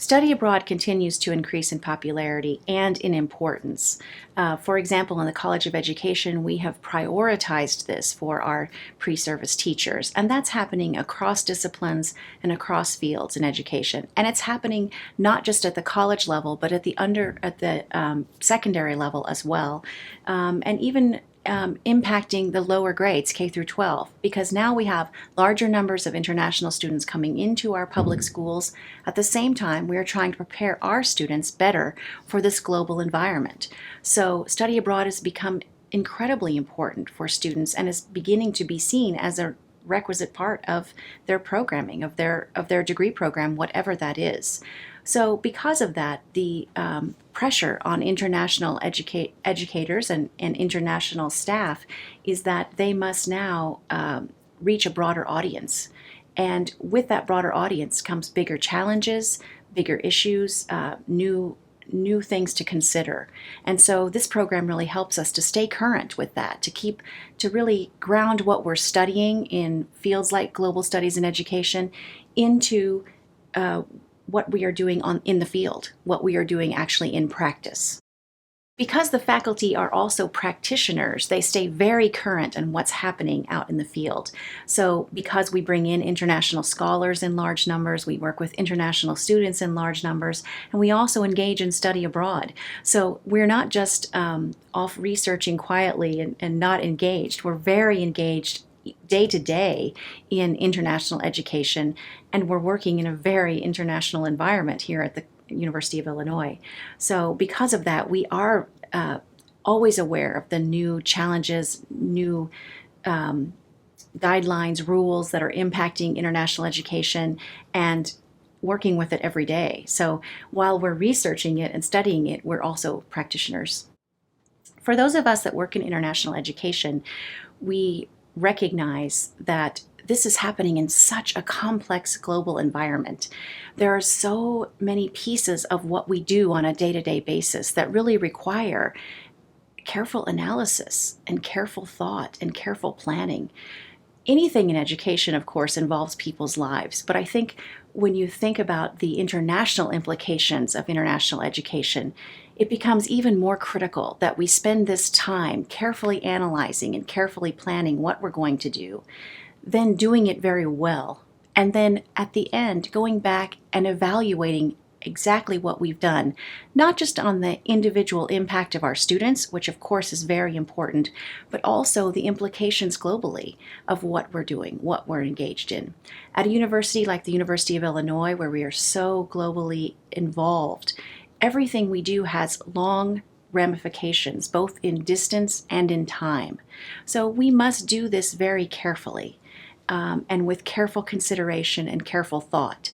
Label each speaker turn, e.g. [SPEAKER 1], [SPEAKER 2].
[SPEAKER 1] Study abroad continues to increase in popularity and in importance. For example, in the College of Education, we have prioritized this for our pre-service teachers, and that's happening across disciplines and across fields in education. And it's happening not just at the college level, but at the secondary level as well, and even impacting the lower grades, K through 12, because now we have larger numbers of international students coming into our public schools. At the same time, we are trying to prepare our students better for this global environment. So study abroad has become incredibly important for students and is beginning to be seen as a requisite part of their programming, of their degree program, whatever that is. So because of that, the pressure on international educators and international staff is that they must now reach a broader audience. And with that broader audience comes bigger challenges, bigger issues, new things to consider. And so this program really helps us to stay current with that, to really ground what we're studying in fields like global studies and education into what we are doing in the field, what we are doing actually in practice. Because the faculty are also practitioners, they stay very current on what's happening out in the field. So because we bring in international scholars in large numbers, we work with international students in large numbers, and we also engage in study abroad. So we're not just off researching quietly and not engaged. We're very engaged day to day in international education, and we're working in a very international environment here at the University of Illinois. So because of that, we are always aware of the new challenges, new guidelines, rules that are impacting international education, and working with it every day. So while we're researching it and studying it, we're also practitioners. For those of us that work in international education, we recognize that this is happening in such a complex global environment. There are so many pieces of what we do on a day-to-day basis that really require careful analysis and careful thought and careful planning. Anything in education, of course, involves people's lives, but I think when you think about the international implications of international education, it becomes even more critical that we spend this time carefully analyzing and carefully planning what we're going to do, then doing it very well, and then at the end going back and evaluating exactly what we've done, not just on the individual impact of our students, which of course is very important, but also the implications globally of what we're doing, what we're engaged in. At a university like the University of Illinois, where we are so globally involved, everything we do has long ramifications, both in distance and in time. So we must do this very carefully and with careful consideration and careful thought.